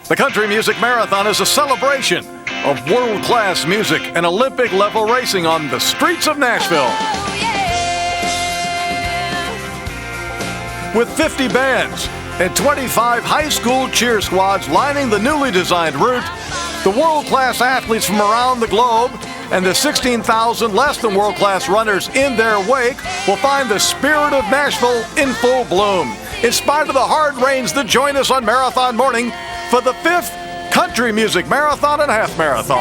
The Country Music Marathon is a celebration of world-class music and Olympic-level racing on the streets of Nashville. With 50 bands and 25 high school cheer squads lining the newly designed route, the world-class athletes from around the globe and the 16,000 less than world-class runners in their wake will find the spirit of Nashville in full bloom. In spite of the hard rains that join us on Marathon Morning for the 5th Country Music Marathon and Half Marathon.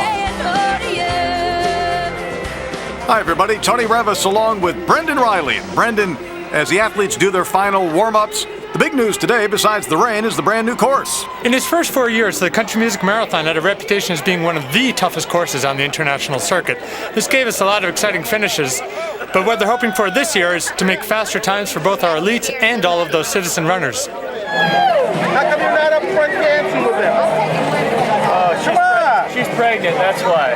Hi everybody, Tony Revis along with Brendan Riley. Brendan, as the athletes do their final warm-ups, the big news today, besides the rain, is the brand new course. In its first 4 years, the Country Music Marathon had a reputation as being one of the toughest courses on the international circuit. This gave us a lot of exciting finishes, but what they're hoping for this year is to make faster times for both our elites and all of those citizen runners. How come you're not up front dancing with them? She's pregnant, that's why.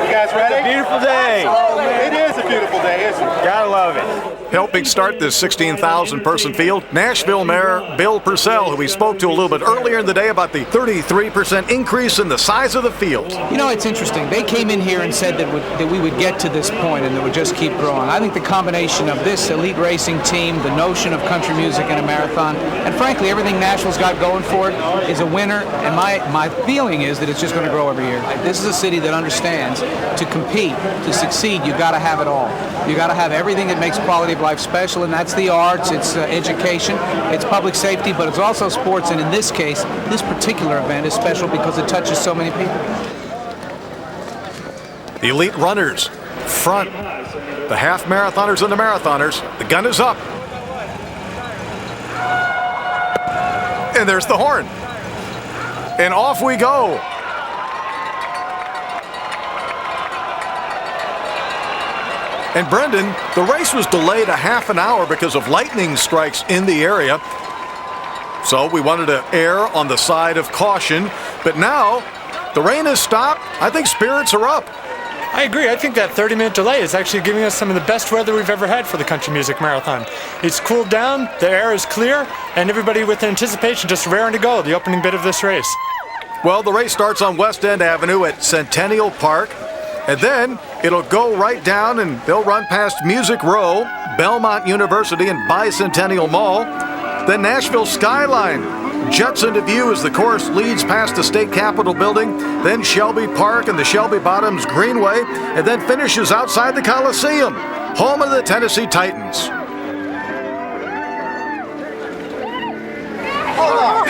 You guys ready? It's a beautiful day. It is a beautiful day, isn't it? Gotta love it. Helping start this 16,000-person field, Nashville Mayor Bill Purcell, who we spoke to a little bit earlier in the day about the 33% increase in the size of the field. You know, it's interesting. They came in here and said that we would get to this point and that would just keep growing. I think the combination of this elite racing team, the notion of country music in a marathon, and frankly, everything Nashville's got going for it is a winner. And my feeling is that it's just going to grow every year. This is a city that understands to compete, to succeed, you've got to have it all. You've got to have everything that makes quality of life special, and that's the arts, it's education, it's public safety, but it's also sports, and in this case, this particular event is special because it touches so many people. The elite runners, front, the half marathoners and the marathoners, the gun is up. And there's the horn. And off we go. And Brendan, the race was delayed a half an hour because of lightning strikes in the area. So we wanted to err on the side of caution. But now the rain has stopped. I think spirits are up. I agree. I think that 30-minute delay is actually giving us some of the best weather we've ever had for the Country Music Marathon. It's cooled down, the air is clear, and everybody with anticipation just raring to go, the opening bit of this race. Well, the race starts on West End Avenue at Centennial Park. And then it'll go right down and they'll run past Music Row, Belmont University, and Bicentennial Mall. Then Nashville Skyline jets into view as the course leads past the State Capitol building, then Shelby Park and the Shelby Bottoms Greenway, and then finishes outside the Coliseum, home of the Tennessee Titans. Hold on.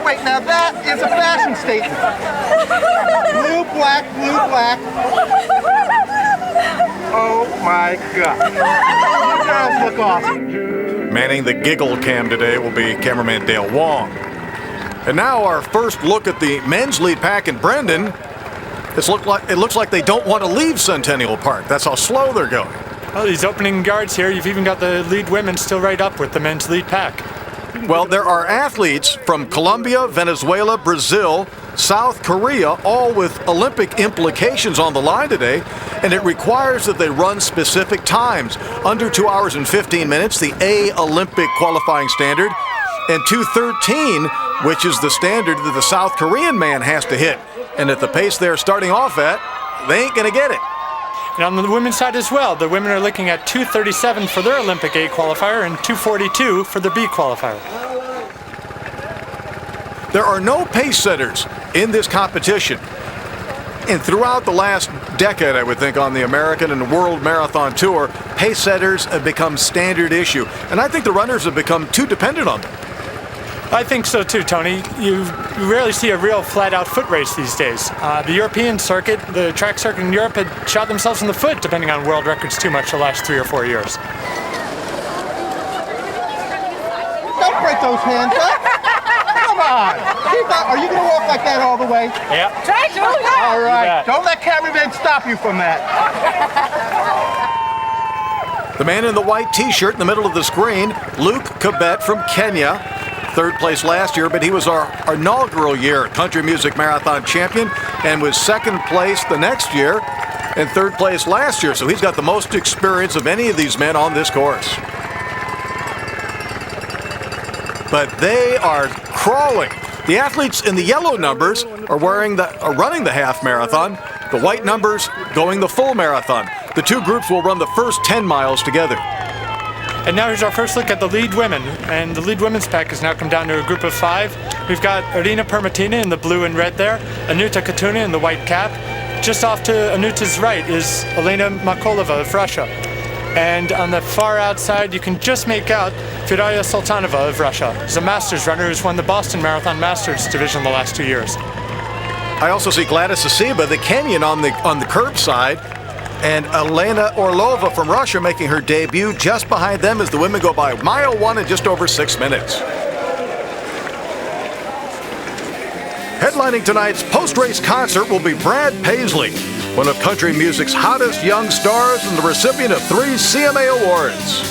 Wait, now that is a fashion statement. Blue, black, blue, black. Oh my God. You girls look awesome. Manning the giggle cam today will be cameraman Dale Wong. And now our first look at the men's lead pack in Brendan. It looks like they don't want to leave Centennial Park. That's how slow they're going. Oh, these opening guards here, you've even got the lead women still right up with the men's lead pack. Well, there are athletes from Colombia, Venezuela, Brazil, South Korea, all with Olympic implications on the line today, and it requires that they run specific times. Under 2 hours and 15 minutes, the A Olympic qualifying standard, and 2:13, which is the standard that the South Korean man has to hit. And at the pace they're starting off at, they ain't going to get it. And on the women's side as well, the women are looking at 2:37 for their Olympic A qualifier and 2:42 for the B qualifier. There are no pace setters in this competition. And throughout the last decade, I would think, on the American and World Marathon Tour, pace setters have become standard issue. And I think the runners have become too dependent on them. I think so too, Tony. You rarely see a real flat-out foot race these days. The European circuit, the track circuit in Europe had shot themselves in the foot depending on world records too much the last 3 or 4 years. Don't break those hands up. Come on. Are you going to walk like that all the way? Yeah. Try to. All right. Yeah. Don't let cameramen stop you from that. The man in the white T-shirt in the middle of the screen, Luke Kibet from Kenya. Third place last year, but he was our inaugural year Country Music Marathon champion and was second place the next year. in third place last year, so he's got the most experience of any of these men on this course. But they are crawling. The athletes in the yellow numbers are running the half marathon. The white numbers going the full marathon. The two groups will run the first 10 miles together. And now here's our first look at the lead women. And the lead women's pack has now come down to a group of 5. We've got Irina Permatina in the blue and red there, Anuta Katuna in the white cap. Just off to Anuta's right is Elena Makolova of Russia. And on the far outside, you can just make out Firaya Sultanova of Russia. She's a Masters runner who's won the Boston Marathon Masters division the last 2 years. I also see Gladys Asiba, the Kenyan, on the curb side, and Elena Orlova from Russia making her debut. Just behind them as the women go by mile 1 in just over 6 minutes. Headlining tonight's post-race concert will be Brad Paisley, one of country music's hottest young stars and the recipient of 3 CMA awards.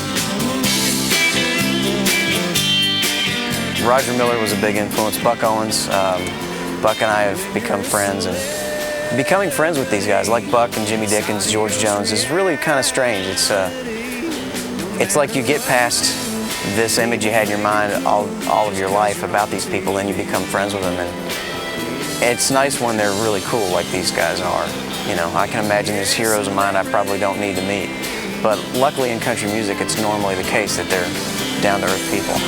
Roger Miller was a big influence. Buck Owens, Buck and I have become friends, and becoming friends with these guys like Buck and Jimmy Dickens, George Jones is really kind of strange. It's like you get past this image you had in your mind all of your life about these people, and you become friends with them, and it's nice when they're really cool like these guys are. You know, I can imagine there's heroes of mine I probably don't need to meet, but luckily in country music it's normally the case that they're down-to-earth people.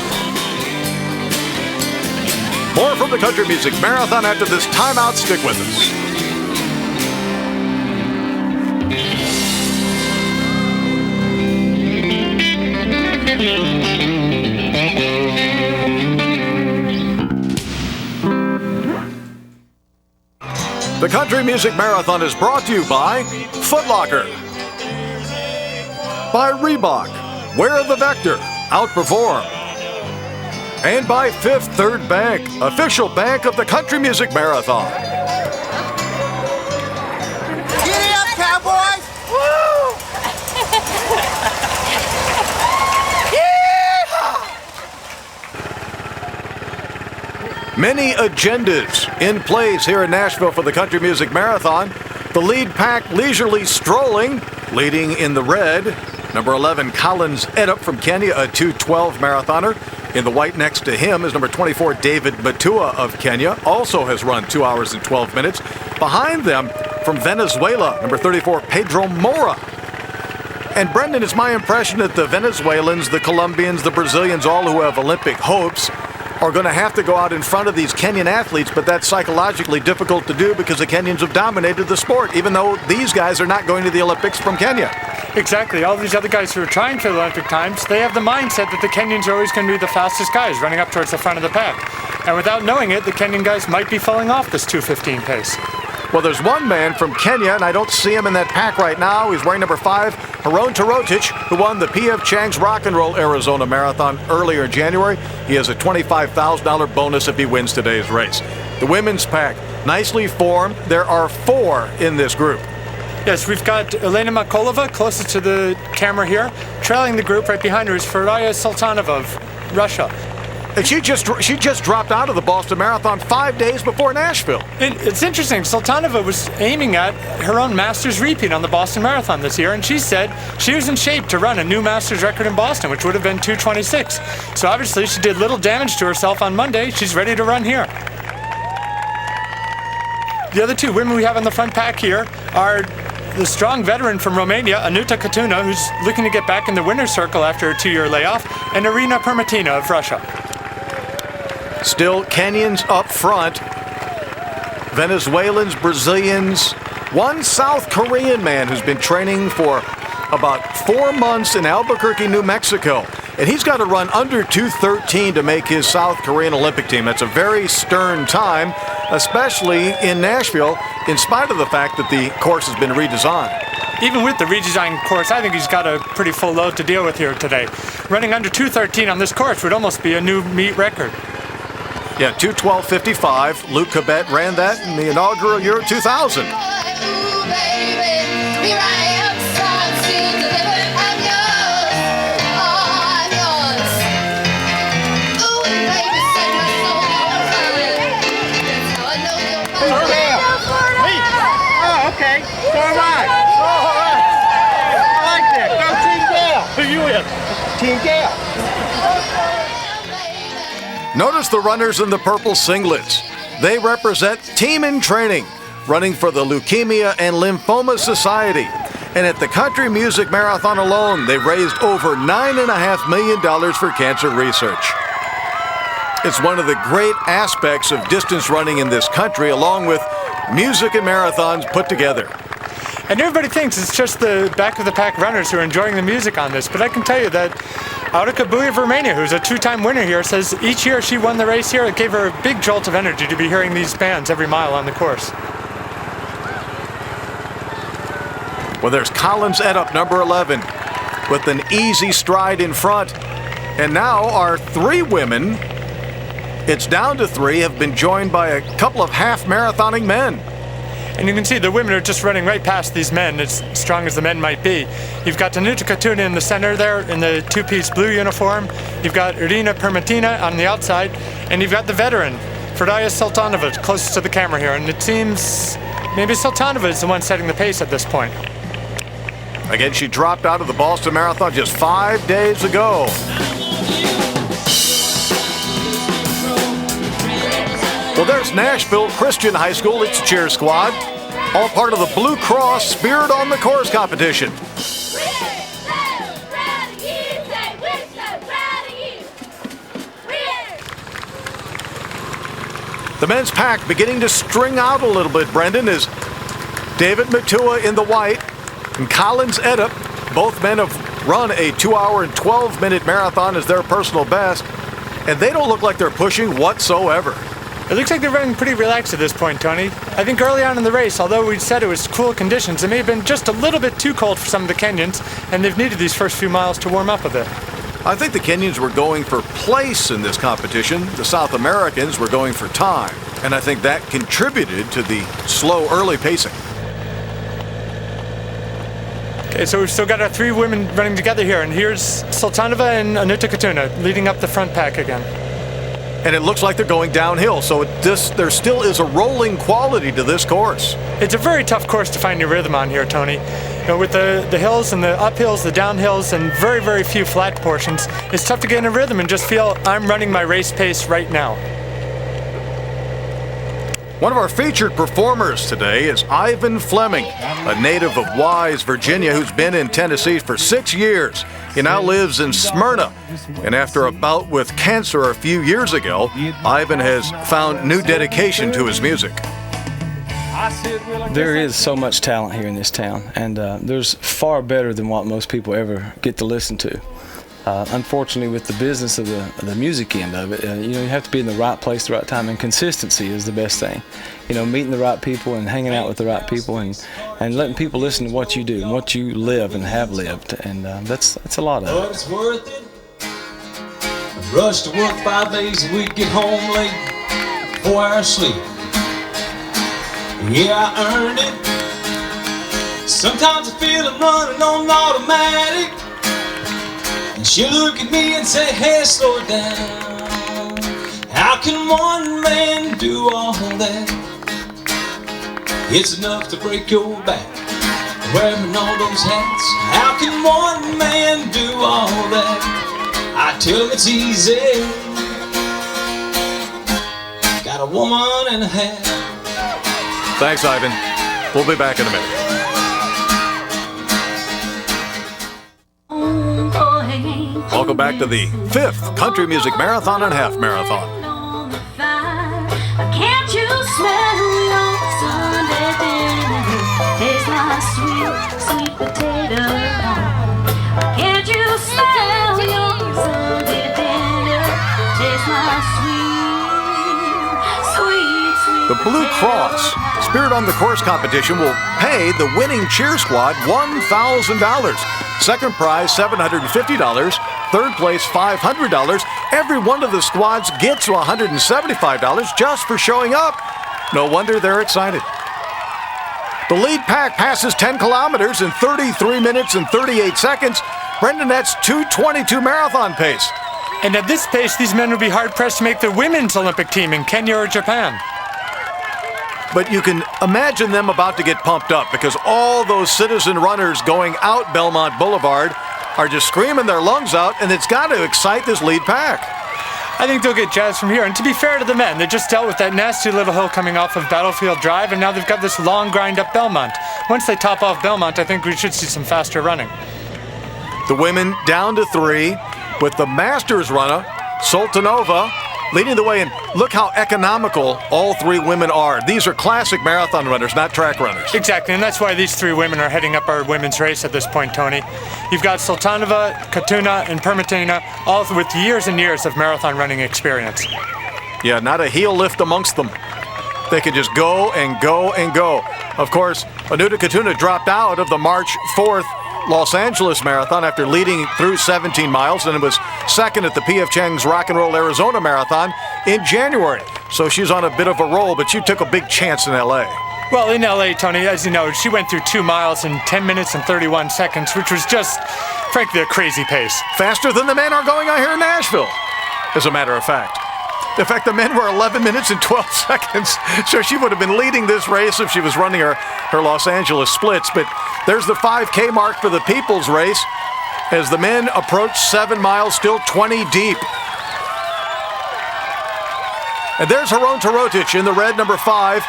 More from the Country Music Marathon after this timeout. Stick with us. The Country Music Marathon is brought to you by Foot Locker, by Reebok, Wear the Vector, Outperform, and by Fifth Third Bank, official bank of the Country Music Marathon. Giddy up, Cowboys! Woo! Many agendas in place here in Nashville for the Country Music Marathon. The lead pack leisurely strolling, leading in the red. Number 11, Collins Eddop from Kenya, a 2:12 marathoner. In the white next to him is number 24, David Matua of Kenya, also has run 2 hours and 12 minutes. Behind them, from Venezuela, number 34, Pedro Mora. And Brendan, it's my impression that the Venezuelans, the Colombians, the Brazilians, all who have Olympic hopes, are going to have to go out in front of these Kenyan athletes, but that's psychologically difficult to do because the Kenyans have dominated the sport, even though these guys are not going to the Olympics from Kenya. Exactly. All these other guys who are trying for the Olympic times, they have the mindset that the Kenyans are always going to be the fastest guys running up towards the front of the pack. And without knowing it, the Kenyan guys might be falling off this 2:15 pace. Well, there's one man from Kenya, and I don't see him in that pack right now. He's wearing number 5, Haron Tarotich, who won the P.F. Chang's Rock and Roll Arizona Marathon earlier in January. He has a $25,000 bonus if he wins today's race. The women's pack, nicely formed. There are 4 in this group. Yes, we've got Elena Makolova closest to the camera here. Trailing the group right behind her is Firaya Sultanova of Russia. And she just dropped out of the Boston Marathon 5 days before Nashville. It's interesting. Sultanova was aiming at her own Masters repeat on the Boston Marathon this year, and she said she was in shape to run a new Masters record in Boston, which would have been 2:26. So obviously she did little damage to herself on Monday. She's ready to run here. The other 2 women we have on the front pack here are the strong veteran from Romania, Anuta Katuna, who's looking to get back in the winner's circle after a 2-year layoff, and Irina Permatina of Russia. Still Kenyans up front, Venezuelans, Brazilians, one South Korean man who's been training for about 4 months in Albuquerque, New Mexico. And he's got to run under 2:13 to make his South Korean Olympic team. That's a very stern time, especially in Nashville, in spite of the fact that the course has been redesigned. Even with the redesigned course, I think he's got a pretty full load to deal with here today. Running under 2:13 on this course would almost be a new meet record. Yeah, 2:12.55. Luke Cabet ran that in the inaugural year of 2000. Oh, okay. So am I. Team Gale. Notice the runners in the purple singlets. They represent Team in Training, running for the Leukemia and Lymphoma Society. And at the Country Music Marathon alone, they've raised over $9.5 million for cancer research. It's one of the great aspects of distance running in this country, along with music and marathons put together. And everybody thinks it's just the back-of-the-pack runners who are enjoying the music on this, but I can tell you that Audica Bui of Romania, who's a two-time winner here, says each year she won the race here, it gave her a big jolt of energy to be hearing these bands every mile on the course. Well, there's Collins Eddop, number 11, with an easy stride in front. And now our three women, it's down to three, have been joined by a couple of half-marathoning men. And you can see the women are just running right past these men, as strong as the men might be. You've got Danuta Katuna in the center there in the two-piece blue uniform. You've got Irina Permatina on the outside. And you've got the veteran, Ferdaya Sultanova, closest to the camera here. And it seems maybe Sultanova is the one setting the pace at this point. Again, she dropped out of the Boston Marathon just 5 days ago. Well, there's Nashville Christian High School. It's a cheer squad, all part of the Blue Cross Spirit on the Course competition. The men's pack beginning to string out a little bit, Brendan, is David Matua in the white and Collins Eddop. Both men have run a 2-hour and 12-minute marathon as their personal best, and they don't look like they're pushing whatsoever. It looks like they're running pretty relaxed at this point, Tony. I think early on in the race, although we said it was cool conditions, it may have been just a little bit too cold for some of the Kenyans, and they've needed these first few miles to warm up a bit. I think the Kenyans were going for place in this competition. The South Americans were going for time, and I think that contributed to the slow early pacing. Okay, so we've still got our three women running together here, and here's Sultanova and Danuta Katuna leading up the front pack again. And it looks like they're going downhill, so there still is a rolling quality to this course. It's a very tough course to find your rhythm on here, Tony. You know, with the hills and the uphills, the downhills, and very, very few flat portions, it's tough to get in a rhythm and just feel I'm running my race pace right now. One of our featured performers today is Ivan Fleming, a native of Wise, Virginia, who's been in Tennessee for 6 years. He now lives in Smyrna. And after a bout with cancer a few years ago, Ivan has found new dedication to his music. There is so much talent here in this town, and there's far better than what most people ever get to listen to. Unfortunately, with the business of the music end of it, you have to be in the right place at the right time, and consistency is the best thing. Meeting the right people and hanging out with the right people, and letting people listen to what you do and what you live and have lived, and that's a lot of it. But it's worth it. I rush to work 5 days a week, get home late, 4 hours sleep. Yeah, I earned it. Sometimes I feel I'm running on automatic. And she'll look at me and say, hey, slow it down. How can one man do all that? It's enough to break your back, wearing all those hats. How can one man do all that? I tell him it's easy. Got a woman and a hat. Thanks, Ivan. We'll be back in a minute. Welcome back to the 5th Country Music Marathon and Half Marathon. Can't you smell your Sunday dinner? Tastes like sweet, sweet potato. Can't you smell your Sunday dinner? Tastes like sweet, sweet, sweet. The Blue Cross Spirit on the Course competition will pay the winning cheer squad $1,000. Second prize, $750. Third place, $500. Every one of the squads gets $175 just for showing up. No wonder they're excited. The lead pack passes 10 kilometers in 33 minutes and 38 seconds. Brendan, that's 2:22 marathon pace. And at this pace, these men would be hard-pressed to make the women's Olympic team in Kenya or Japan. But you can imagine them about to get pumped up because all those citizen runners going out Belmont Boulevard are just screaming their lungs out, and it's got to excite this lead pack. I think they'll get jazzed from here. And to be fair to the men, they just dealt with that nasty little hill coming off of Battlefield Drive, and now they've got this long grind up Belmont. Once they top off Belmont, I think we should see some faster running. The women down to 3 with the Masters runner, Sultanova, leading the way. And look how economical all 3 women are. These are classic marathon runners, not track runners. Exactly, and that's why these 3 women are heading up our women's race at this point, Tony. You've got Sultanova, Katuna, and Permatina, all with years and years of marathon running experience. Yeah, not a heel lift amongst them. They can just go and go and go. Of course, Anuta Katuna dropped out of the March 4th Los Angeles Marathon after leading through 17 miles, and it was second at the P.F. Chang's Rock and Roll Arizona Marathon in January. So she's on a bit of a roll, but she took a big chance in L.A. Well, in L.A., Tony, as you know, she went through 2 miles in 10 minutes and 31 seconds, which was just, frankly, a crazy pace. Faster than the men are going on here in Nashville, as a matter of fact. In fact, the men were 11 minutes and 12 seconds, so she would have been leading this race if she was running her Los Angeles splits. But there's the 5K mark for the people's race as the men approach 7 miles, still 20 deep. And there's Haron Tarotic in the red, number 5.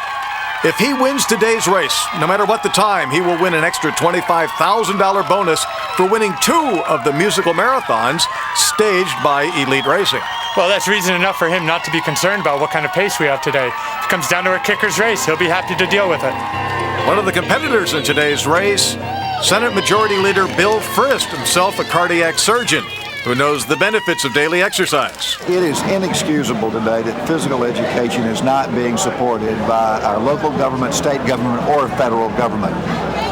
If he wins today's race, no matter what the time, he will win an extra $25,000 bonus for winning 2 of the musical marathons staged by Elite Racing. Well, that's reason enough for him not to be concerned about what kind of pace we have today. If it comes down to a kicker's race, he'll be happy to deal with it. One of the competitors in today's race, Senate Majority Leader Bill Frist, himself a cardiac surgeon who knows the benefits of daily exercise. It is inexcusable today that physical education is not being supported by our local government, state government, or federal government.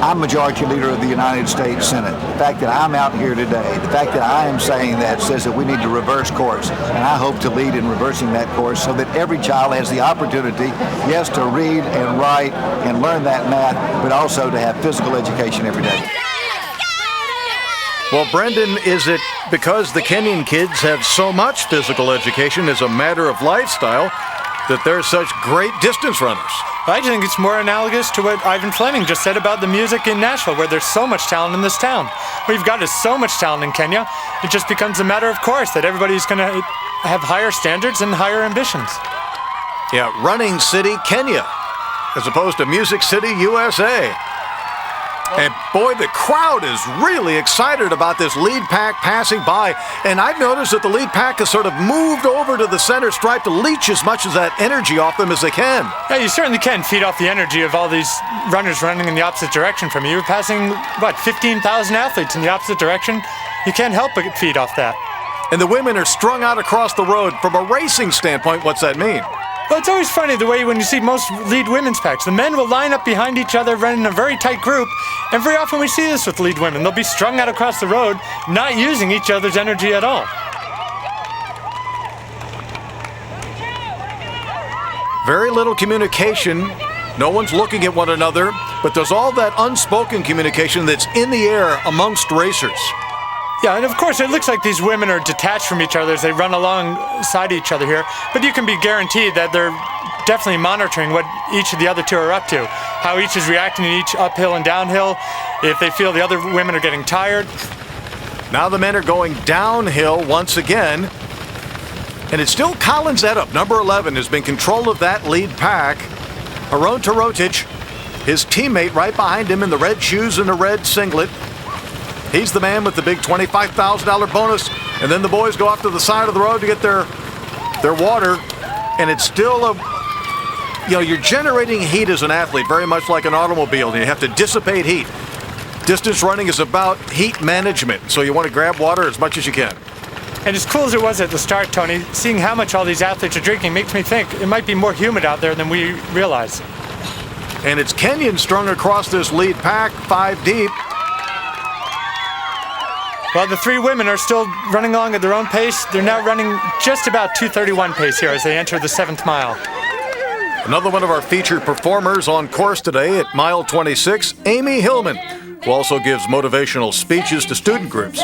I'm Majority Leader of the United States Senate. The fact that I'm out here today, the fact that I am saying that says that we need to reverse course, and I hope to lead in reversing that course so that every child has the opportunity, yes, to read and write and learn that math, but also to have physical education every day. Well, Brendan, is it because the Kenyan kids have so much physical education as a matter of lifestyle that they're such great distance runners? I think it's more analogous to what Ivan Fleming just said about the music in Nashville, where there's so much talent in this town. What you've got is so much talent in Kenya, it just becomes a matter of course that everybody's going to have higher standards and higher ambitions. Yeah, Running City, Kenya, as opposed to Music City, USA. And boy, the crowd is really excited about this lead pack passing by. And I've noticed that the lead pack has sort of moved over to the center stripe to leech as much of that energy off them as they can. Yeah, you certainly can feed off the energy of all these runners running in the opposite direction from you. You're passing, 15,000 athletes in the opposite direction? You can't help but feed off that. And the women are strung out across the road. From a racing standpoint, what's that mean? Well, it's always funny the way when you see most lead women's packs, the men will line up behind each other, running in a very tight group, and very often we see this with lead women. They'll be strung out across the road, not using each other's energy at all. Very little communication. No one's looking at one another, but there's all that unspoken communication that's in the air amongst racers. Yeah, and of course it looks like these women are detached from each other as they run alongside each other here, but you can be guaranteed that they're definitely monitoring what each of the other 2 are up to, how each is reacting to each uphill and downhill, if they feel the other women are getting tired. Now the men are going downhill once again, and it's still Collins Edup, number 11, has been in control of that lead pack. Haron Tarotic, his teammate right behind him in the red shoes and the red singlet. He's the man with the big $25,000 bonus, and then the boys go off to the side of the road to get their water, and it's still you're generating heat as an athlete, very much like an automobile, and you have to dissipate heat. Distance running is about heat management, so you want to grab water as much as you can. And as cool as it was at the start, Tony, seeing how much all these athletes are drinking makes me think it might be more humid out there than we realize. And it's Kenyan strung across this lead pack, 5 deep. Well, the 3 women are still running along at their own pace. They're now running just about 2:31 pace here as they enter the 7th mile. Another one of our featured performers on course today at mile 26, Amy Hillman, who also gives motivational speeches to student groups.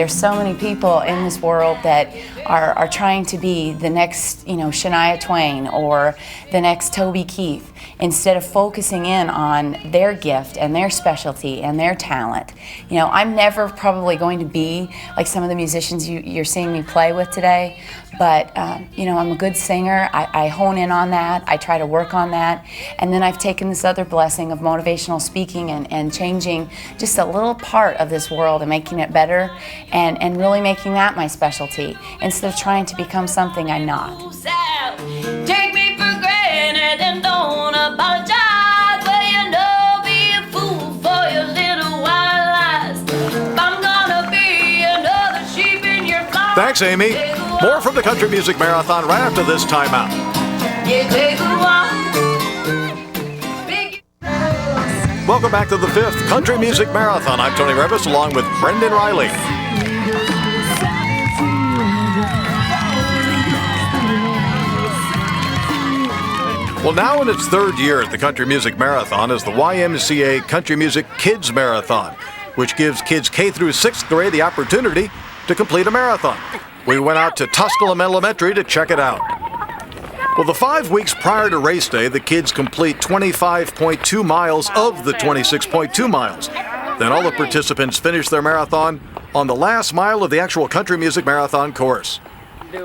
there's so many people in this world that are trying to be the next, Shania Twain or the next Toby Keith, instead of focusing in on their gift and their specialty and their talent. I'm never probably going to be like some of the musicians you're seeing me play with today, but I'm a good singer. I hone in on that. I try to work on that. And then I've taken this other blessing of motivational speaking and changing just a little part of this world and making it better and really making that my specialty instead of trying to become something I'm not. Take me for granted and don't apologize. Well, be a fool for your little wild lies. I'm gonna be another sheep in your flock. Thanks, Amy. More from the Country Music Marathon right after this timeout. Welcome back to the 5th Country Music Marathon. I'm Tony Revis along with Brendan Riley. Well, now in its 3rd year at the Country Music Marathon is the YMCA Country Music Kids Marathon, which gives kids K through 6th grade the opportunity to complete a marathon. We went out to Tusculum Elementary to check it out. Well, the 5 weeks prior to race day, the kids complete 25.2 miles of the 26.2 miles. Then all the participants finish their marathon on the last mile of the actual Country Music Marathon course.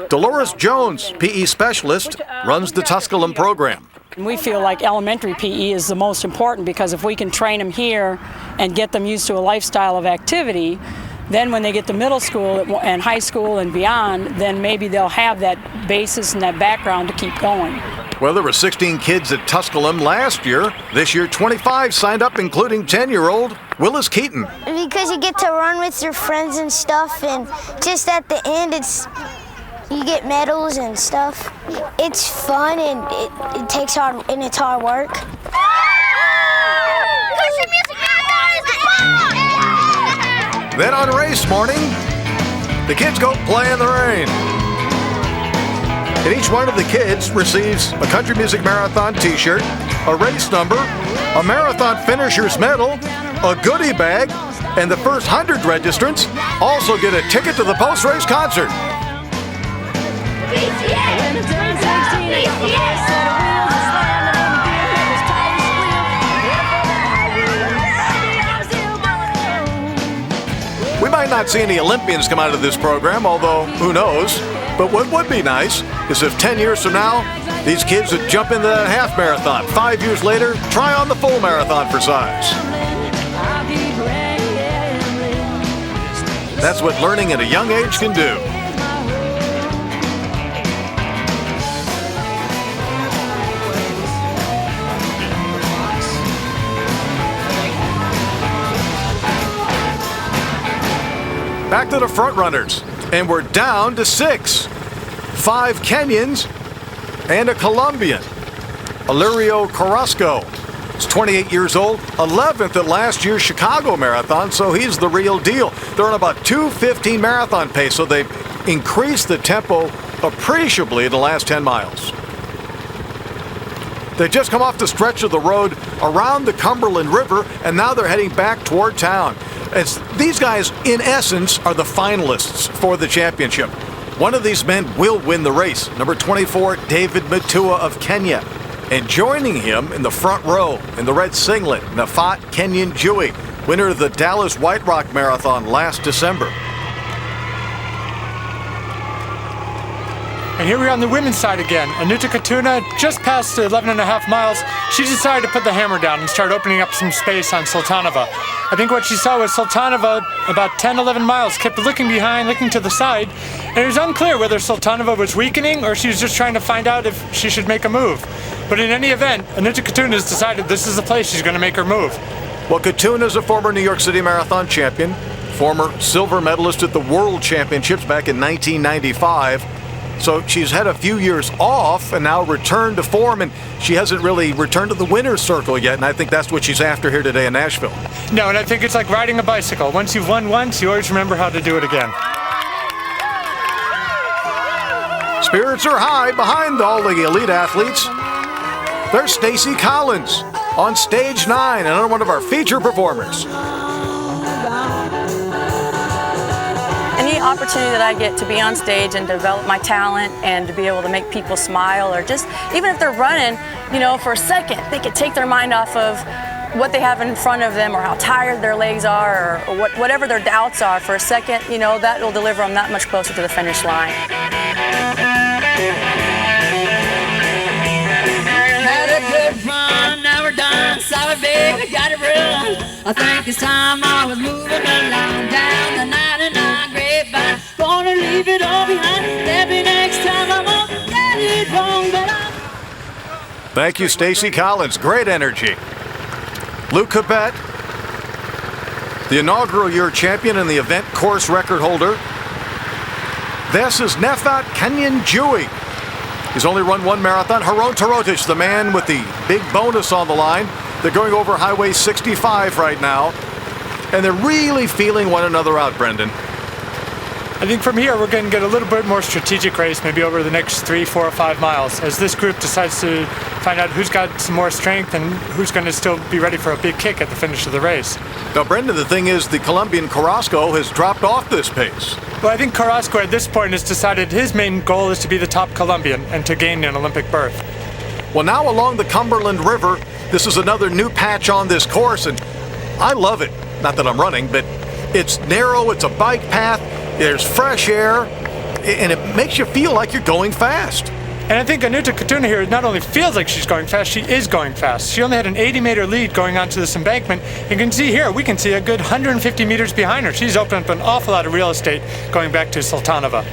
Dolores Jones, PE specialist, runs the Tusculum program. We feel like elementary PE is the most important because if we can train them here and get them used to a lifestyle of activity, then when they get to middle school and high school and beyond, then maybe they'll have that basis and that background to keep going. Well, there were 16 kids at Tusculum last year. This year, 25 signed up, including 10-year-old Willis Keaton. Because you get to run with your friends and stuff, and just at the end, you get medals and stuff. It's fun and it takes hard and it's hard work. Then on race morning, the kids go play in the rain. And each one of the kids receives a Country Music Marathon t-shirt, a race number, a marathon finisher's medal, a goodie bag, and the first 100 registrants also get a ticket to the post-race concert. We might not see any Olympians come out of this program, although who knows. But what would be nice is if 10 years from now, these kids would jump into that half marathon. 5 years later, try on the full marathon for size. That's what learning at a young age can do. Back to the front runners, and we're down to 6. 5 Kenyans and a Colombian. Alirio Carrasco is 28 years old, 11th at last year's Chicago Marathon, so he's the real deal. They're on about 2:15 marathon pace, so they've increased the tempo appreciably in the last 10 miles. They just come off the stretch of the road around the Cumberland River, and now they're heading back toward town. These guys, in essence, are the finalists for the championship. One of these men will win the race, number 24, David Mutua of Kenya. And joining him in the front row in the red singlet, Nafat Kenyan-Jui, winner of the Dallas White Rock Marathon last December. And here we are on the women's side again. Anuta Katuna, just past 11.5 miles, she decided to put the hammer down and start opening up some space on Sultanova. I think what she saw was Sultanova, about 10, 11 miles, kept looking behind, looking to the side, and it was unclear whether Sultanova was weakening or she was just trying to find out if she should make a move. But in any event, Anuta Katuna has decided this is the place she's going to make her move. Well, Katuna is a former New York City Marathon champion, former silver medalist at the World Championships back in 1995. So she's had a few years off and now returned to form, and she hasn't really returned to the winner's circle yet, and I think that's what she's after here today in Nashville. No, and I think it's like riding a bicycle. Once you've won once, you always remember how to do it again. Spirits are high behind all the elite athletes. There's Stacy Collins on stage 9, another one of our feature performers. opportunity that I get to be on stage and develop my talent and to be able to make people smile, or just even if they're running, you know, for a second, they could take their mind off of what they have in front of them or how tired their legs are or whatever their doubts are for a second, you know, that will deliver them that much closer to the finish line. Had a good run, now we're done. Sorry, baby, gotta run. I think it's time I was moving along down the 99 grapevine. Gonna leave it all behind. Maybe next time I won't get it wrong, but I'm... Thank you, Stacy Collins. Great energy. Luke Kibet, the inaugural year champion and the event course record holder. This is Nefat Kenyan-Dewey. He's only run one marathon. Haron Tarotic, the man with the big bonus on the line. They're going over Highway 65 right now, and they're really feeling one another out, Brendan. I think from here we're going to get a little bit more strategic race, maybe over the next 3, 4, or 5 miles, as this group decides to find out who's got some more strength and who's going to still be ready for a big kick at the finish of the race. Now, Brendan, the thing is, the Colombian Carrasco has dropped off this pace. Well, I think Carrasco at this point has decided his main goal is to be the top Colombian and to gain an Olympic berth. Well, now along the Cumberland River, this is another new patch on this course, and I love it. Not that I'm running, but it's narrow, it's a bike path, there's fresh air, and it makes you feel like you're going fast. And I think Anuta Katuna here not only feels like she's going fast, she is going fast. She only had an 80-meter lead going onto this embankment. You can see here, we can see a good 150 meters behind her. She's opened up an awful lot of real estate going back to Sultanova.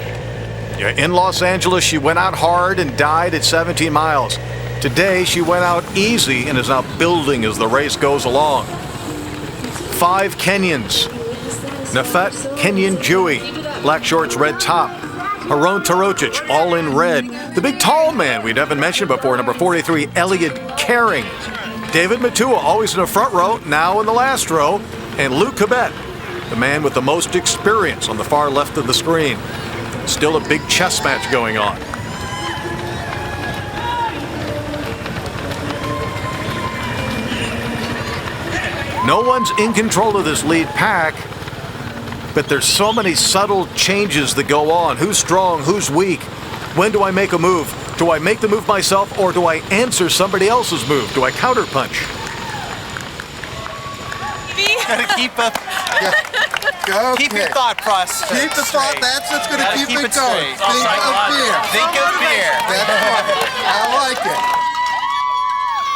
Yeah, in Los Angeles, she went out hard and died at 17 miles. Today, she went out easy and is now building as the race goes along. 5 Kenyans. Nefat Kenyan-Dewey, black shorts, red top. Haron Tarotic, all in red. The big tall man we haven't mentioned before, number 43, Elliot Caring. David Matua, always in the front row, now in the last row. And Luke Kibet, the man with the most experience, on the far left of the screen. Still a big chess match going on. No one's in control of this lead pack, but there's so many subtle changes that go on. Who's strong? Who's weak? When do I make a move? Do I make the move myself, or do I answer somebody else's move? Do I counterpunch? Gotta keep a... Keep your thought process. Keep the thought. That's what's going to keep it going. Straight. Think of beer. Think of beer. That's right. I like it.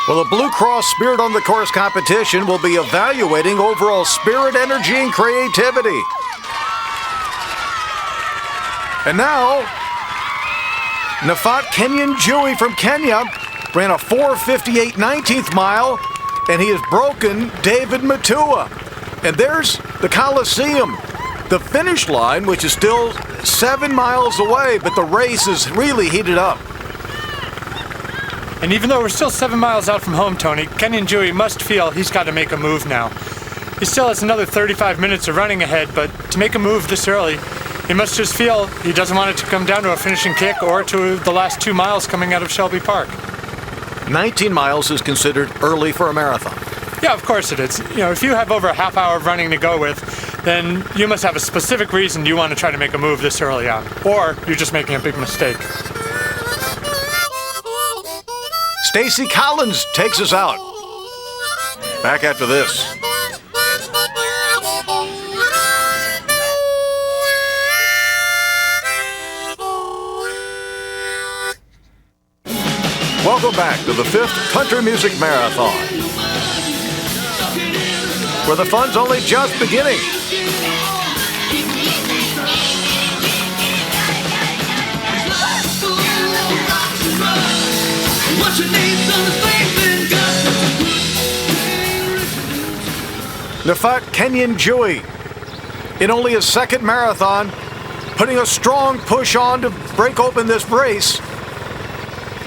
Well, the Blue Cross Spirit on the Course competition will be evaluating overall spirit, energy, and creativity. And now, Nefat Kenyan-Dewey from Kenya ran a 4:58 19th mile, and he has broken David Matua. And there's the Coliseum, the finish line, which is still 7 miles away, but the race is really heated up. And even though we're still 7 miles out from home, Tony, Kenyan-Dewey must feel he's got to make a move now. He still has another 35 minutes of running ahead, but to make a move this early, he must just feel he doesn't want it to come down to a finishing kick or to the last 2 miles coming out of Shelby Park. 19 miles is considered early for a marathon. Yeah, of course it is. You know, if you have over a half hour of running to go with, then you must have a specific reason you want to try to make a move this early on, or you're just making a big mistake. Stacy Collins takes us out. Back after this. Welcome back to the 5th Country Music Marathon, where the fun's only just beginning. Nefat Kenyan-Dewey, in only his second marathon, putting a strong push on to break open this race.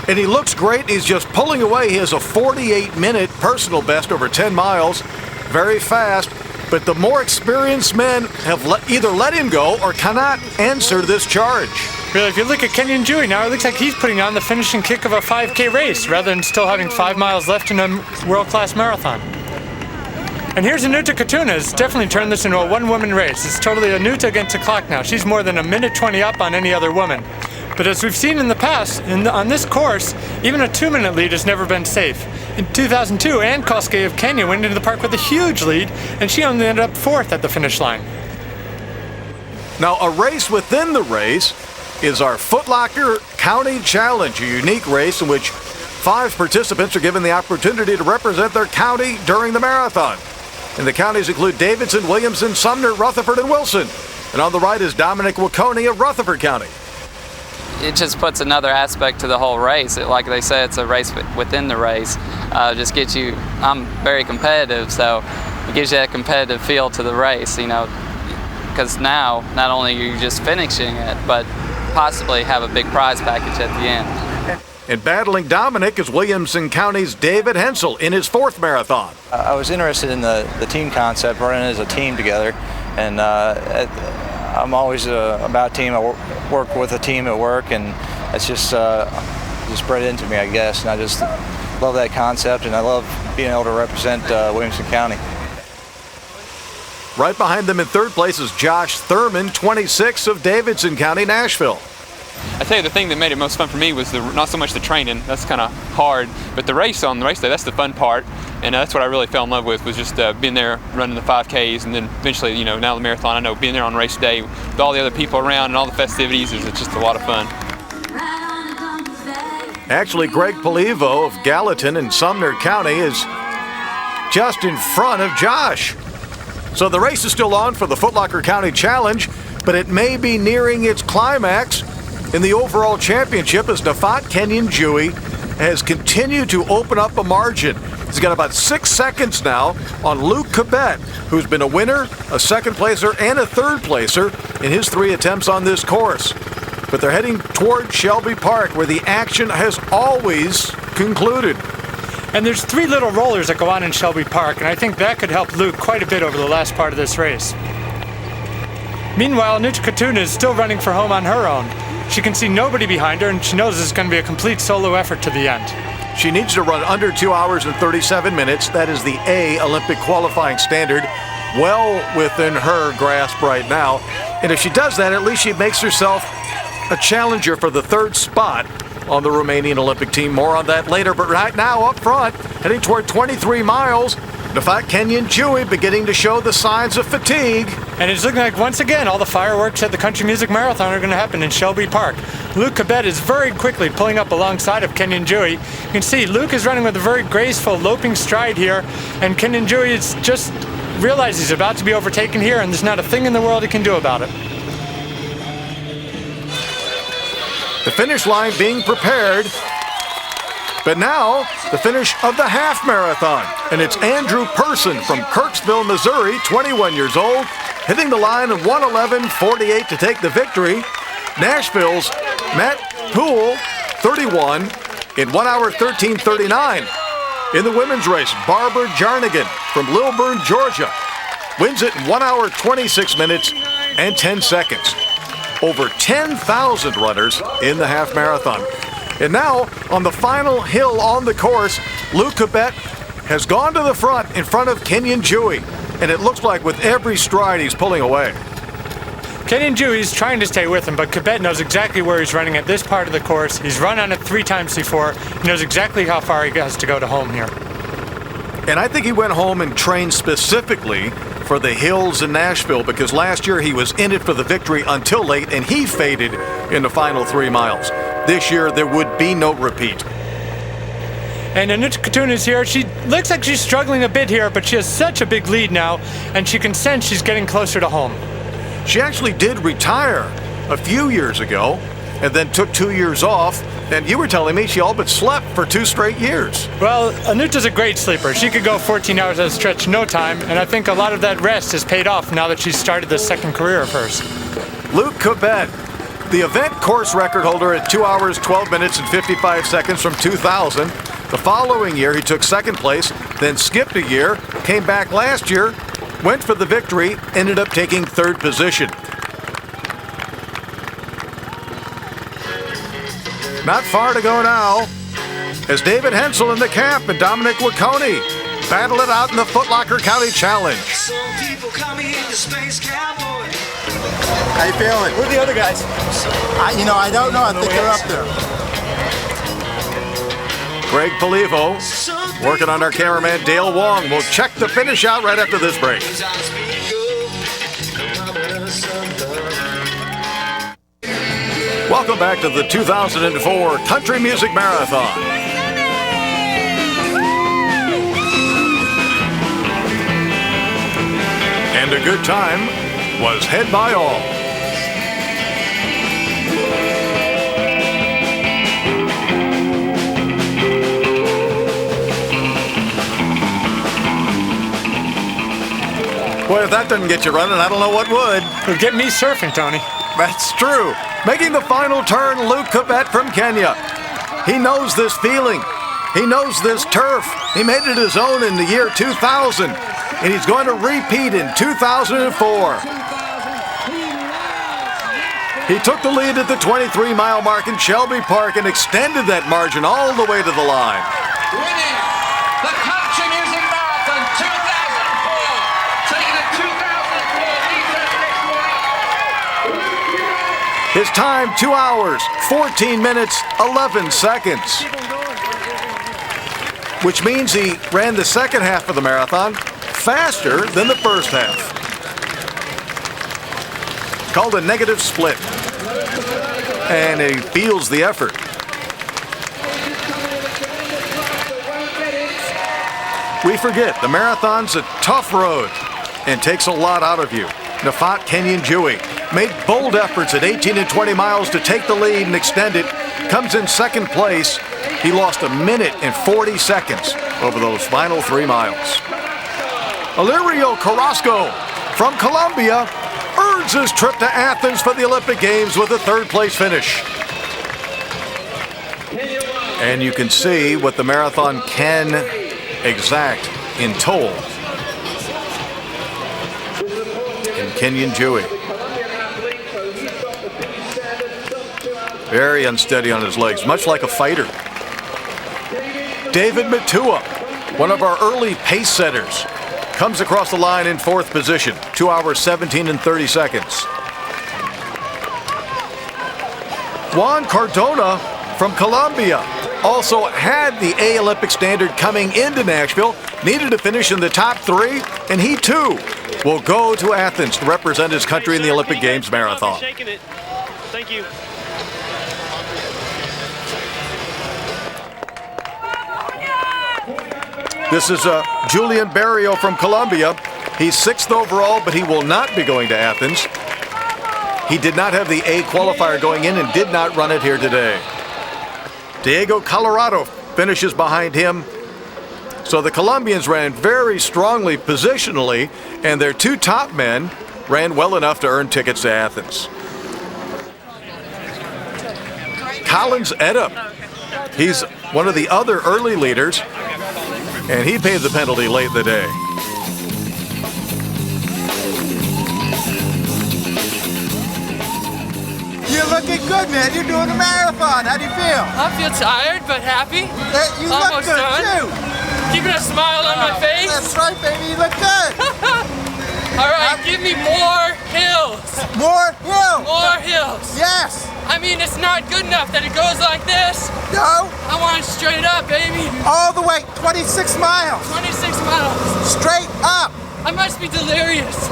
And he looks great. He's just pulling away. He has a 48-minute personal best over 10 miles. Very fast. But the more experienced men have either let him go or cannot answer this charge. Really, if you look at Kenyan-Dewey now, it looks like he's putting on the finishing kick of a 5K race rather than still having 5 miles left in a world-class marathon. And here's Anuta Katuna's definitely turned this into a one-woman race. It's totally Anuta against the clock now. She's more than a minute 20 up on any other woman. But as we've seen in the past, on this course, even a 2-minute lead has never been safe. In 2002, Ann Koske of Kenya went into the park with a huge lead, and she only ended up 4th at the finish line. Now, a race within the race is our Foot Locker County Challenge, a unique race in which 5 participants are given the opportunity to represent their county during the marathon. And the counties include Davidson, Williamson, Sumner, Rutherford, and Wilson. And on the right is Dominic Waconey of Rutherford County. It just puts another aspect to the whole race. Like they say, it's a race within the race. Just gets you, I'm very competitive, so it gives you that competitive feel to the race, you know, because now not only are you just finishing it, but possibly have a big prize package at the end. And battling Dominic is Williamson County's David Hensel in his 4th marathon. I was interested in the team concept, running as a team together, and I'm always about team. I work with a team at work, and it's just bred into me, I guess. And I just love that concept, and I love being able to represent Williamson County. Right behind them in 3rd place is Josh Thurman, 26 of Davidson County, Nashville. I tell you, the thing that made it most fun for me was not so much the training, that's kind of hard, but the race on the race day, that's the fun part, and that's what I really fell in love with, was just being there, running the 5Ks, and then eventually, you know, now the marathon, I know being there on race day with all the other people around and all the festivities, it's just a lot of fun. Actually, Greg Polivo of Gallatin in Sumner County is just in front of Josh. So the race is still on for the Foot Locker County Challenge, but it may be nearing its climax in the overall championship as Nafat Kenyon Dewey has continued to open up a margin. He's got about 6 seconds now on Luke Cabet, who's been a winner, a 2nd placer, and a 3rd placer in his 3 attempts on this course. But they're heading toward Shelby Park, where the action has always concluded. And there's 3 little rollers that go on in Shelby Park, and I think that could help Luke quite a bit over the last part of this race. Meanwhile, Anuta Katuna is still running for home on her own. She can see nobody behind her, and she knows it's going to be a complete solo effort to the end. She needs to run under 2 hours and 37 minutes. That is the A Olympic qualifying standard, well within her grasp right now. And if she does that, at least she makes herself a challenger for the 3rd spot on the Romanian Olympic team. More on that later, but right now up front, heading toward 23 miles, Nafat Kenyon Dewey beginning to show the signs of fatigue. And it's looking like, once again, all the fireworks at the Country Music Marathon are going to happen in Shelby Park. Luke Cabet is very quickly pulling up alongside of Kenyon Dewey. You can see Luke is running with a very graceful, loping stride here, and Kenyon Dewey is just realized he's about to be overtaken here, and there's not a thing in the world he can do about it. The finish line being prepared. But now, the finish of the half marathon. And it's Andrew Person from Kirksville, Missouri, 21 years old, hitting the line of 1:11:48 to take the victory. Nashville's Matt Poole, 31, in 1 hour 13:39. In the women's race, Barbara Jarnigan from Lilburn, Georgia, wins it in 1 hour 26 minutes and 10 seconds. Over 10,000 runners in the half marathon. And now, on the final hill on the course, Luke Cabet has gone to the front in front of Kenyon Dewey. And it looks like with every stride he's pulling away. Kenyon Dewey's trying to stay with him, but Cabet knows exactly where he's running at this part of the course. He's run on it 3 times before. He knows exactly how far he has to go to home here. And I think he went home and trained specifically for the hills in Nashville, because last year he was in it for the victory until late and he faded in the final 3 miles. This year there would be no repeat. And Anuta Katuna is here. She looks like she's struggling a bit here, but she has such a big lead now, and she can sense she's getting closer to home. She actually did retire a few years ago and then took 2 years off. And you were telling me she all but slept for 2 straight years. Well, Anuta's a great sleeper. She could go 14 hours at a stretch in no time, and I think a lot of that rest has paid off now that she's started this second career of hers. Luke Cabet, the event course record holder at 2 hours, 12 minutes, and 55 seconds from 2000. The following year, he took 2nd place, then skipped a year, came back last year, went for the victory, ended up taking 3rd position. Not far to go now, as David Hensel in the camp and Dominic Waconey battle it out in the Foot Locker County Challenge. How you feeling? Where are the other guys? I don't know. I think they're up there. Greg Polivo working on our cameraman Dale Wong. We'll check the finish out right after this break. Welcome back to the 2004 Country Music Marathon. And a good time was had by all. Boy, if that doesn't get you running, I don't know what would. It'll get me surfing, Tony. That's true. Making the final turn, Luke Cobbett from Kenya. He knows this feeling. He knows this turf. He made it his own in the year 2000, and he's going to repeat in 2004. He took the lead at the 23-mile mark in Shelby Park and extended that margin all the way to the line. Winning the Country Music Marathon 2004, taking the 2004 His time, 2 hours, 14 minutes, 11 seconds. Which means he ran the second half of the marathon faster than the first half. Called a negative split. And he feels the effort. We forget, the marathon's a tough road and takes a lot out of you. Nafat Kenyan-Dewey made bold efforts at 18 and 20 miles to take the lead and extend it. Comes in second place. He lost 1 minute and 40 seconds over those final 3 miles. Alirio Carrasco from Colombia earns his trip to Athens for the Olympic Games with a third-place finish. And you can see what the marathon can exact in toll. And Kenyan-Dewey. Very unsteady on his legs, much like a fighter. David Matua, one of our early pace setters, comes across the line in 4th position, 2 hours, 17 and 30 seconds. Juan Cardona from Colombia also had the A Olympic standard coming into Nashville, needed to finish in the top 3, and he too will go to Athens to represent his country in the Olympic Games marathon. Thank you. This is Julian Barrio from Colombia. He's 6th overall, but he will not be going to Athens. He did not have the A qualifier going in and did not run it here today. Diego Colorado finishes behind him. So the Colombians ran very strongly positionally, and their 2 top men ran well enough to earn tickets to Athens. Collins Edda, he's one of the other early leaders, and he paid the penalty late in the day. You're looking good, man. You're doing a marathon. How do you feel? I feel tired, but happy. You look Almost good, done. too. Keeping a smile on my face. That's right, baby. You look good. All right, give me more hills. More hills? More hills. Yes. I mean, it's not good enough that it goes like this. No. I want it straight up, baby. All the way, 26 miles. 26 miles. Straight up. I must be delirious.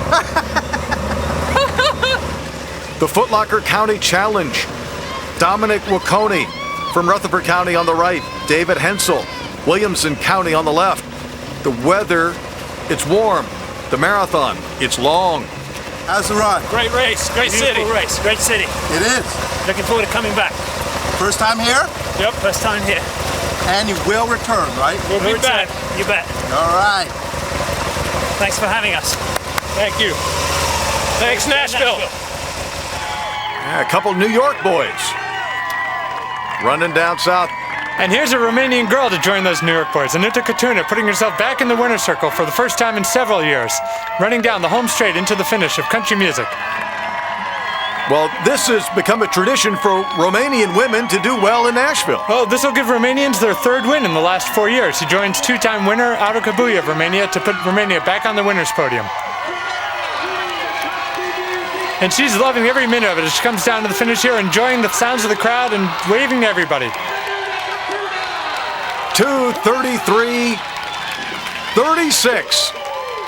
The Foot Locker County Challenge. Dominic Wacconi from Rutherford County on the right. David Hensel, Williamson County on the left. The weather, it's warm. The marathon, it's long. How's the run? Great race, great city. Race, great city. It is. Looking forward to coming back. First time here? Yep, first time here. And you will return, right? We'll be back. You bet. All right. Thanks for having us. Thank you. Thanks, Nashville. Yeah, a couple New York boys running down south. And here's a Romanian girl to join those New York boys. Anuta Katuna putting herself back in the winner's circle for the first time in several years, running down the home straight into the finish of country music. Well, this has become a tradition for Romanian women to do well in Nashville. Well, this will give Romanians their third win in the last 4 years. He joins two-time winner Ada Cabuia of Romania to put Romania back on the winner's podium. And she's loving every minute of it as she comes down to the finish here, enjoying the sounds of the crowd and waving to everybody. 2:33.36,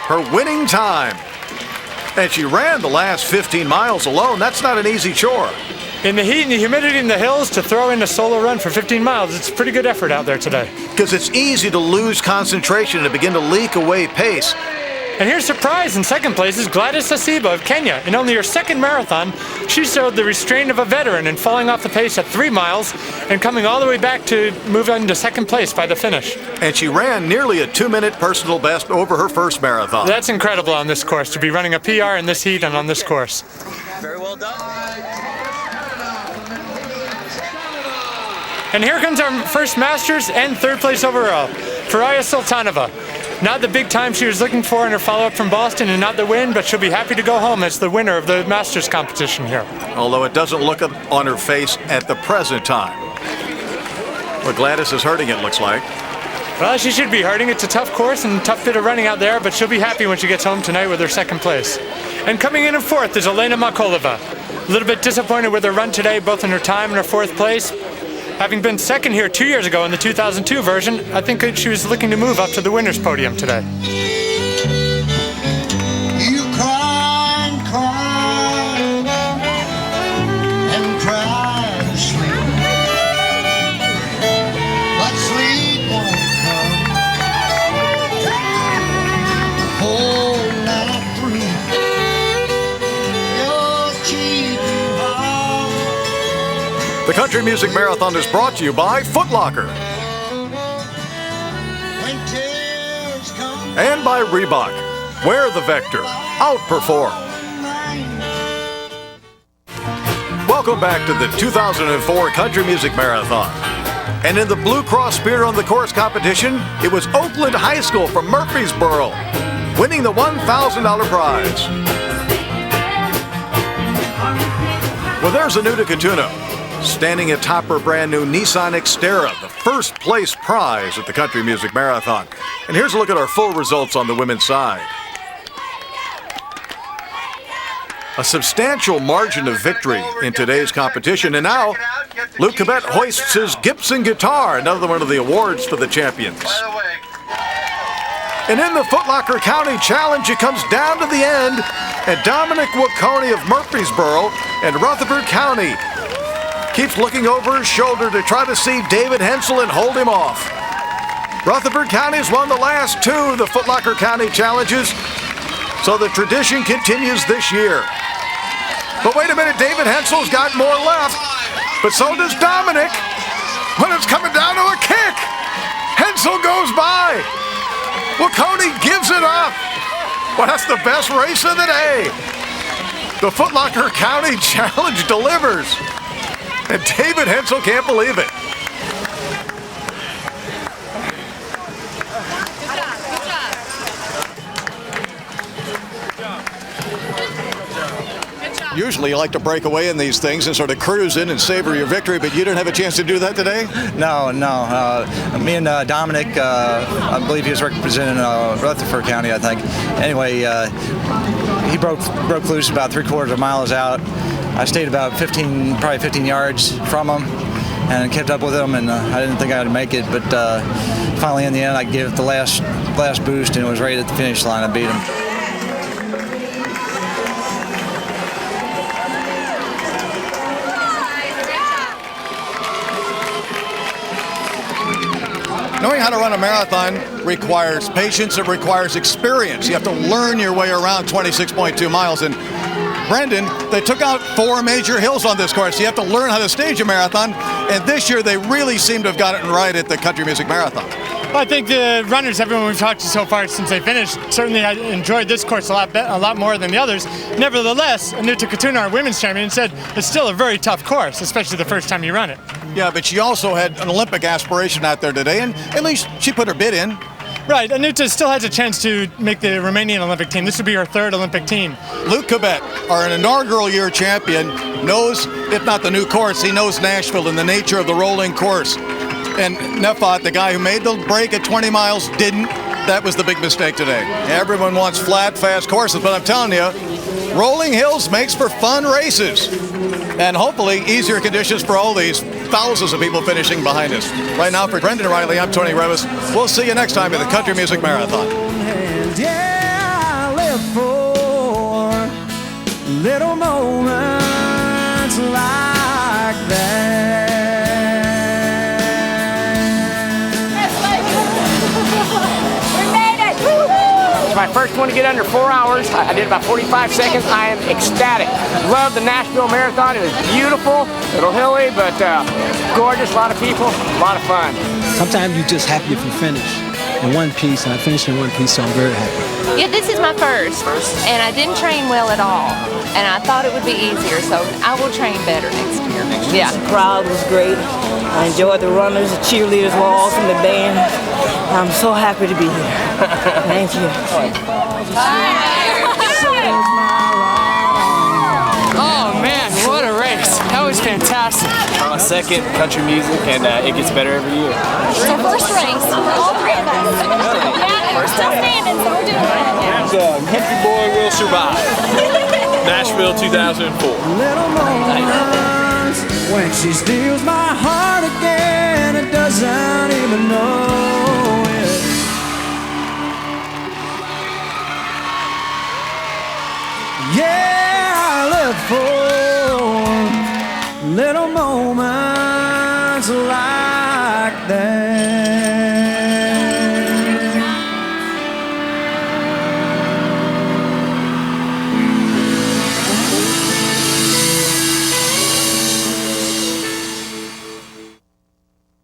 her winning time. And she ran the last 15 miles alone. That's not an easy chore. In the heat and the humidity in the hills, to throw in a solo run for 15 miles, it's a pretty good effort out there today. Because it's easy to lose concentration and begin to leak away pace. And here's surprise in second place is Gladys Asiba of Kenya. In only her second marathon, she showed the restraint of a veteran in falling off the pace at 3 miles and coming all the way back to move on to second place by the finish. And she ran nearly a 2-minute personal best over her first marathon. That's incredible on this course, to be running a PR in this heat and on this course. Very well done. And here comes our first Masters and third place overall, Faraya Sultanova. Not the big time she was looking for in her follow-up from Boston and not the win, but she'll be happy to go home as the winner of the Masters competition here. Although it doesn't look on her face at the present time. Well, Gladys is hurting, it looks like. Well, she should be hurting. It's a tough course and a tough bit of running out there, but she'll be happy when she gets home tonight with her second place. And coming in fourth is Elena Makolova. A little bit disappointed with her run today, both in her time and her fourth place. Having been second here 2 years ago in the 2002 version, I think she was looking to move up to the winner's podium today. You cry and cry and cry to sleep, but sleep won't come the whole night through. You're cheating hard. The Country Music Marathon is brought to you by Foot Locker and by Reebok. Wear the Vector. Outperform. Welcome back to the 2004 Country Music Marathon. And in the Blue Cross Spear on the Course competition, it was Oakland High School from Murfreesboro winning the $1,000 prize. Well, there's Anuta Katuno, standing atop her brand new Nissan Xterra, the first place prize at the Country Music Marathon. And here's a look at our full results on the women's side. A substantial margin of victory in today's competition. And now, Luke Cabet hoists his Gibson guitar, another one of the awards for the champions. And in the Foot Locker County Challenge, it comes down to the end, and Dominic Wacconi of Murfreesboro and Rutherford County keeps looking over his shoulder to try to see David Hensel and hold him off. Rutherford County's won the last two of the Foot Locker County Challenges, so the tradition continues this year. But wait a minute, David Hensel's got more left, but so does Dominic. When it's coming down to a kick, Hensel goes by. Wacconi gives it up. Well, that's the best race of the day. The Foot Locker County Challenge delivers. And David Hensel can't believe it. Usually you like to break away in these things and sort of cruise in and savor your victory, but you didn't have a chance to do that today? No. Me and Dominic, I believe he was representing Rutherford County, I think. Anyway, he broke loose about 3/4 miles out. I stayed about probably 15 yards from him and kept up with him, and I didn't think I'd make it, but finally in the end I gave it the last boost and it was right at the finish line. I beat him. Knowing how to run a marathon requires patience, it requires experience. You have to learn your way around 26.2 miles. And Brendan, they took out 4 major hills on this course. You have to learn how to stage a marathon. And this year, they really seem to have got it right at the Country Music Marathon. Well, I think the runners, everyone we've talked to so far since they finished, certainly enjoyed this course a lot more than the others. Nevertheless, Anuta Katuno, our women's champion, said it's still a very tough course, especially the first time you run it. Yeah, but she also had an Olympic aspiration out there today, and at least she put her bid in. Right, Anuta still has a chance to make the Romanian Olympic team. This would be her third Olympic team. Luke Cabet, our inaugural year champion, knows, if not the new course, he knows Nashville and the nature of the rolling course. And Nefot, the guy who made the break at 20 miles, didn't. That was the big mistake today. Everyone wants flat, fast courses, but I'm telling you, rolling hills makes for fun races. And hopefully easier conditions for all these thousands of people finishing behind us. Right now, for Brendan Riley, I'm Tony Revis. We'll see you next time at the Country Music Marathon. And yeah, I live for little moments like that. It's my first one to get under 4 hours. I did about 45 seconds. I am ecstatic. Love the Nashville Marathon. It was beautiful, a little hilly, but gorgeous. A lot of people, a lot of fun. Sometimes you're just happy if you finish in one piece, and I finished in one piece, so I'm very happy. Yeah, this is my first, and I didn't train well at all, and I thought it would be easier, so I will train better next year. Yeah, the crowd was great. I enjoyed the runners, the cheerleaders were awesome, the band. I'm so happy to be here. Thank you. Oh man, what a race. That was fantastic. My second country music, and it gets better every year. It's our first race, all three of us. Yeah, we're still standing, so we're doing it. Hippie Boy Will Survive. Nashville 2004. Little moments when she steals my heart again, it doesn't even know it. Yeah, I live for little moments like that.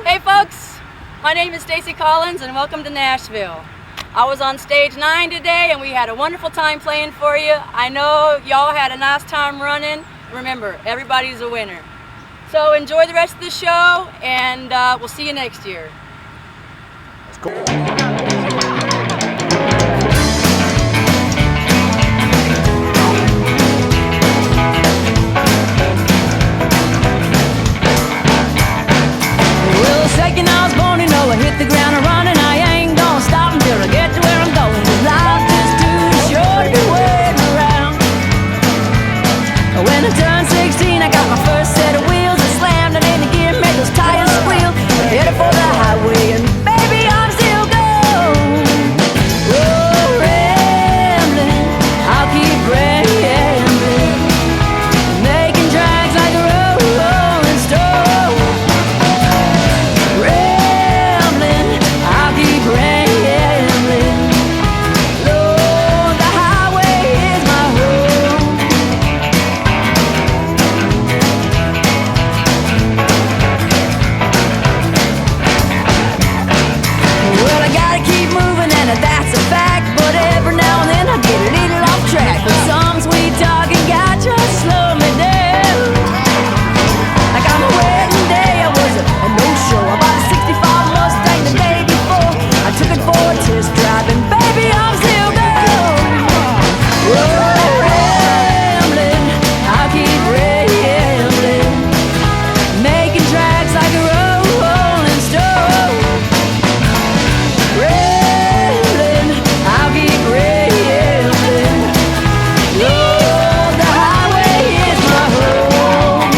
Hey folks, my name is Stacy Collins and welcome to Nashville. I was on stage 9 today and we had a wonderful time playing for you. I know y'all had a nice time running. Remember, everybody's a winner. So enjoy the rest of the show and we'll see you next year. Well, the second I was born, you know, I hit the ground and running. I ain't gonna stop until I get to where I'm going. 'Cause life's just too short to be waiting around. When I turned 16, I got my first set of wheels. I slammed it in the gear, made those tires squeal. I headed for the highway, and baby, I'm still going. Oh, rambling, I'll keep rambling, making tracks like a rolling stone. Rambling, I'll keep rambling. Lord, the highway is my home. Well, I gotta keep moving, and that's a fact. But every now and then I get a little off track. But some sweet talking guy just slow me down. Like on my wedding day, I was a no-show. I bought a 65 Mustang the day before. I took it for a test drive, and baby, I'm still going. Whoa, rambling, I'll keep rambling, making tracks like a rolling stone. Rambling, I'll keep rambling. Lord, the highway is my home.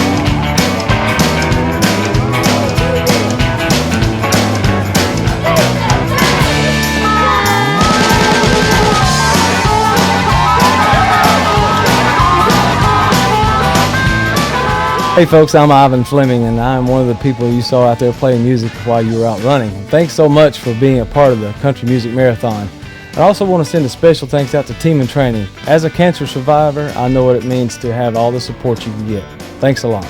Hey folks, I'm Ivan Fleming, and I'm one of the people you saw out there playing music while you were out running. Thanks so much for being a part of the Country Music Marathon. I also want to send a special thanks out to Team in Training. As a cancer survivor, I know what it means to have all the support you can get. Thanks a lot.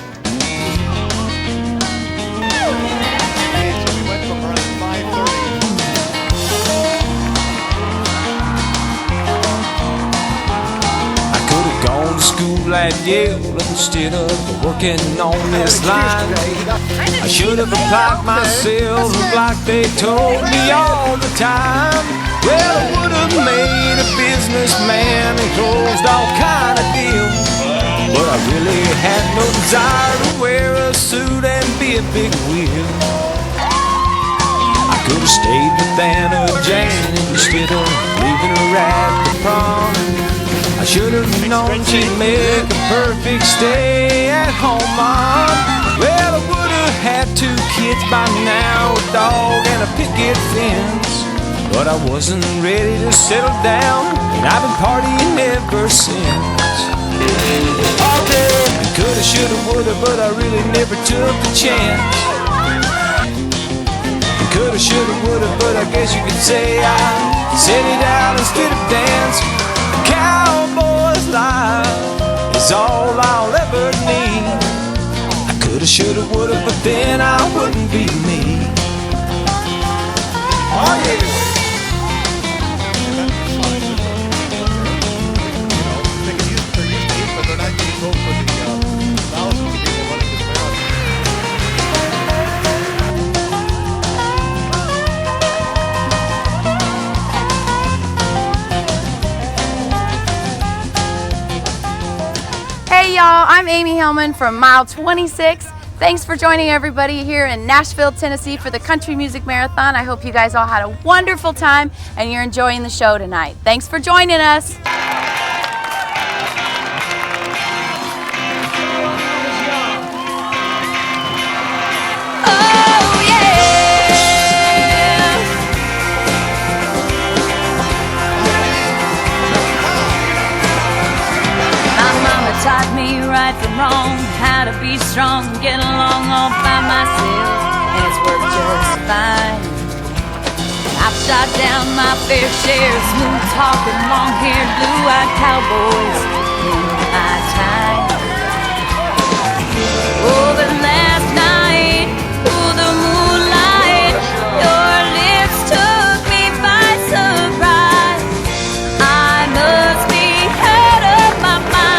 I could have gone to school had yelled instead of working on this line. I should have applied myself like they told me all the time. Well, I would have made a businessman and closed all kind of deals, but I really had no desire to wear a suit and be a big wheel. I could have stayed with Anna Jane instead of leaving her at the prom. I should have known she'd make a perfect stay-at-home mom. Well, I would have had 2 kids by now, a dog and a picket fence, but I wasn't ready to settle down, and I've been partying ever since. Coulda, shoulda, woulda, but I really never took the chance. Coulda, shoulda, woulda, but I guess you could say I set it out instead of dance. A cowboy's life is all I'll ever need. I coulda, shoulda, woulda, but then I wouldn't be me. Oh yeah. Hey y'all, I'm Amy Hellman from Mile 26. Thanks for joining everybody here in Nashville, Tennessee for the Country Music Marathon. I hope you guys all had a wonderful time and you're enjoying the show tonight. Thanks for joining us. Taught me right from wrong, how to be strong, get along all by myself, and it's worked just fine. I've shot down my fair share of smooth talking, long-haired, blue-eyed cowboys in my time. Oh, but last night, oh, the moonlight, your lips took me by surprise. I must be out of my mind.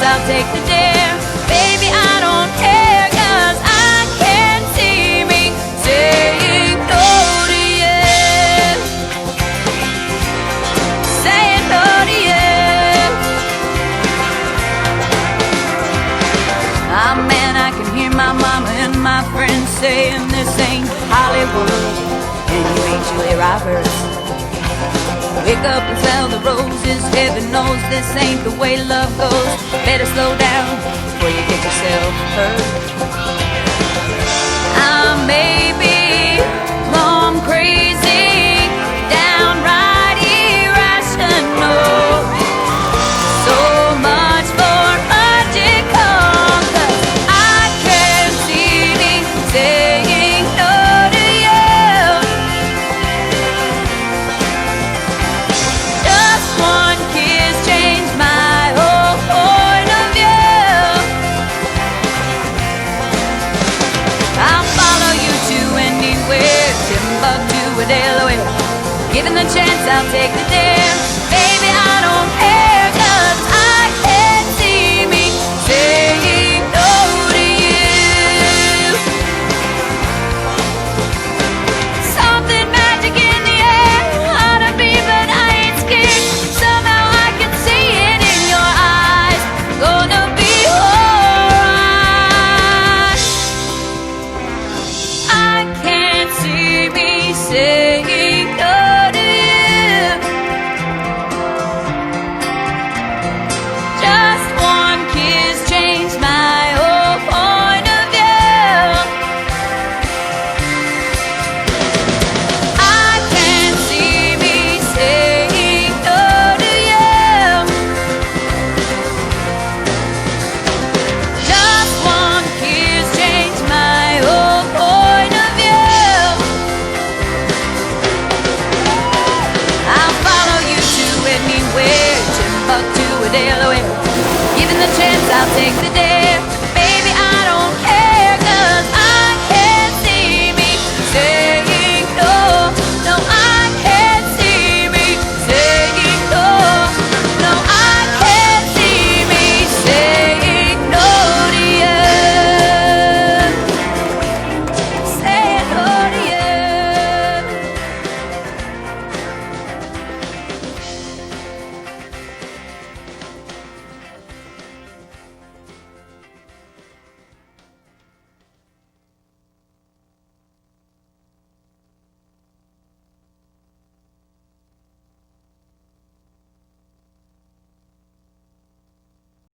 I'll take the dare, baby, I don't care, 'cause I can't see me saying no to you, saying no to you. Ah, man, I can hear my mama and my friends saying this ain't Hollywood, and you ain't Julia Roberts. Wake up and smell the roses, heaven knows this ain't the way love goes. Better slow down before you get yourself hurt. I may be plumb crazy, downright irrational. So much for logical, 'cause I can't see me saying no to you. Just one kiss changed my whole point of view. I'll follow you to anywhere, Timbuktu or Delaware. Given the chance, I'll take the dare.